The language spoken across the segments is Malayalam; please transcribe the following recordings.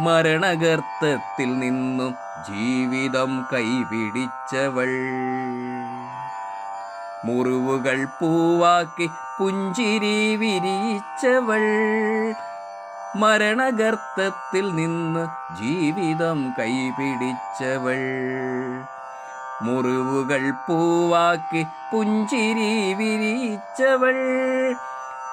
മരണഗർത്തത്തിൽ നിന്നും ജീവിതം കൈപിടിച്ചവൾ. മുറിവുകൾ പൂവാക്കി പുഞ്ചിരി വിരിയിച്ചവൾ. മരണഗർത്തത്തിൽ നിന്ന് ജീവിതം കൈപിടിച്ചവൾ. മുറിവുകൾ പൂവാക്കി പുഞ്ചിരി വിരിയിച്ചവൾ.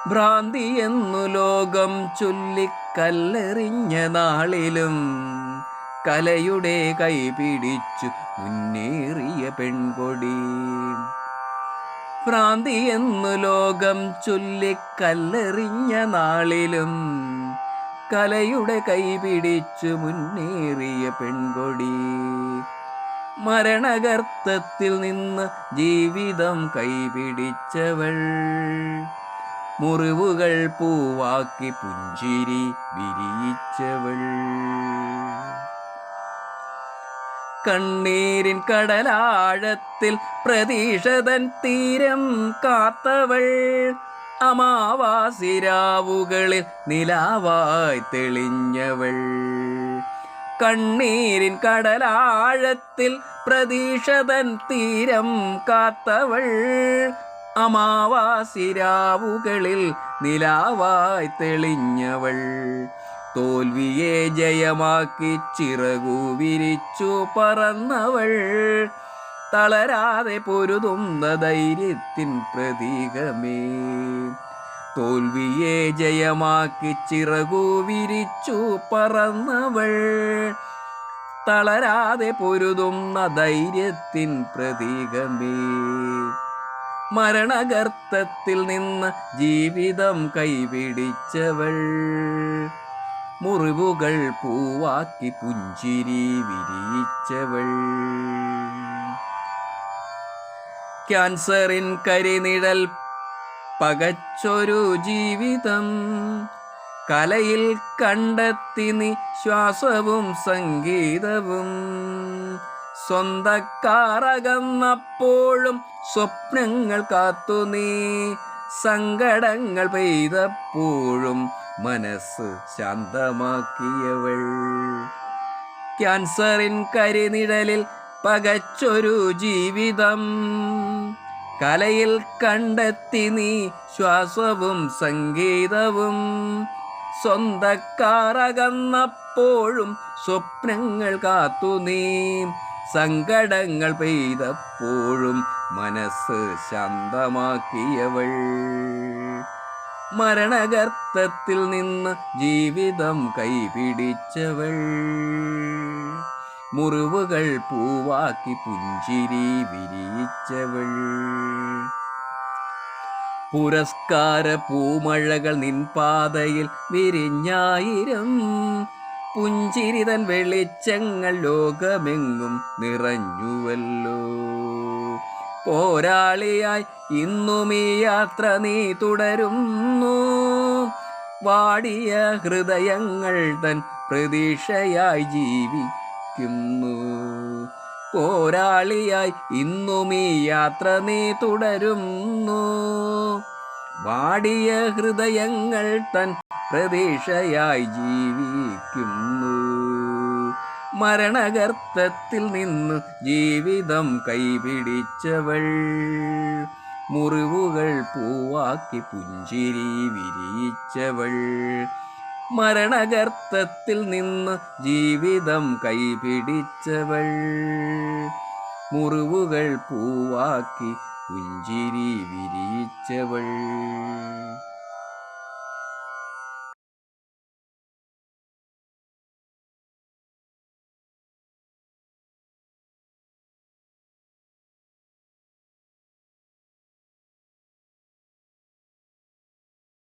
ഭ്രാന്തി എന്നു ലോകം ചൊല്ലിക്കല്ലെറിഞ്ഞ നാളിലും കലയുടെ കൈപിടിച്ചു മുന്നേറിയ പെൺകൊടി. ഭ്രാന്തി എന്നു ലോകം ചൊല്ലിക്കല്ലെറിഞ്ഞ നാളിലും കലയുടെ കൈപിടിച്ചു മുന്നേറിയ പെൺകൊടി. മരണഗർത്തത്തിൽ നിന്ന് ജീവിതം കൈപിടിച്ചവൾ. മുറിവുകൾ പൂവാക്കി പുഞ്ചിരി വിരിയിച്ചവൾ. കണ്ണീരിൻ കടലാഴത്തിൽ പ്രതീക്ഷതൻ തീരം കാത്തവൾ. അമാവാസിരാവുകളിൽ നിലാവായി തെളിഞ്ഞവൾ. കണ്ണീരിൻ കടലാഴത്തിൽ പ്രതീക്ഷതൻ തീരം കാത്തവൾ. അമാവാസിരാവുകളിൽ നിലാവായി തെളിഞ്ഞവൾ. തോൽവിയെ ജയമാക്കി ചിറകു വിരിച്ചു പറന്നവൾ. തളരാതെ പൊരുതുന്ന ധൈര്യത്തിൻ പ്രതീകമേ. തോൽവിയെ ജയമാക്കി ചിറകു വിരിച്ചു പറന്നവൾ. തളരാതെ പൊരുതുന്ന ധൈര്യത്തിൻ പ്രതീകമേ. മരണഗർത്തത്തിൽ നിന്ന് ജീവിതം കൈപിടിച്ചവൾ. മുറിവുകൾ പൂവാക്കി പുഞ്ചിരി വിരിയിച്ചവൾ. ക്യാൻസറിൻ കരിനിഴൽ പകച്ചൊരു ജീവിതം കലയിൽ കണ്ടെത്തി നീ ശ്വാസവും സംഗീതവും. സ്വന്തക്കാരകന്നപ്പോഴും സ്വപ്നങ്ങൾ കാത്തു നീ. സങ്കടങ്ങൾ പെയ്തപ്പോഴും മനസ്സ് ശാന്തമാക്കിയവൾ. ക്യാൻസറിൻ കരിനിഴലിൽ പകച്ചൊരു ജീവിതം കലയിൽ കണ്ടെത്തി നീ ശ്വാസവും സംഗീതവും. സ്വന്തക്കാരകന്നപ്പോഴും സ്വപ്നങ്ങൾ കാത്തു നീ. സങ്കടങ്ങൾ പെയ്തപ്പോഴും മനസ്സ് ശാന്തമാക്കിയവൾ. മരണഗർത്തത്തിൽ നിന്ന് ജീവിതം കൈപിടിച്ചവൾ. മുറിവുകൾ പൂവാക്കി പുഞ്ചിരി വിരിയിച്ചവൾ. പുരസ്കാര പൂമഴകൾ നിൻ പാതയിൽ വിരിഞ്ഞായിരം. പുഞ്ചിരിതൻ വെളിച്ചങ്ങൾ ലോകമെങ്ങും നിറഞ്ഞുവല്ലോ. പോരാളിയായി ഇന്നും ഈ യാത്ര നീ തുടരുന്നു. വാടിയ ഹൃദയങ്ങൾ തൻ പ്രതീക്ഷയായി ജീവിക്കുന്നു. പോരാളിയായി ഇന്നും ഈ യാത്ര നീ തുടരുന്നു. വാടിയ ഹൃദയങ്ങൾ തൻ പ്രതീക്ഷയായി ജീവിക്കുന്നു. മരണഗർത്തത്തിൽ നിന്ന് ജീവിതം കൈപിടിച്ചവൾ. മുറിവുകൾ പൂവാക്കി പുഞ്ചിരി വിരിയിച്ചവൾ. മരണഗർത്തത്തിൽ നിന്ന് ജീവിതം കൈപിടിച്ചവൾ. മുറിവുകൾ പൂവാക്കി പുഞ്ചിരി വിരിയിച്ചവൾ.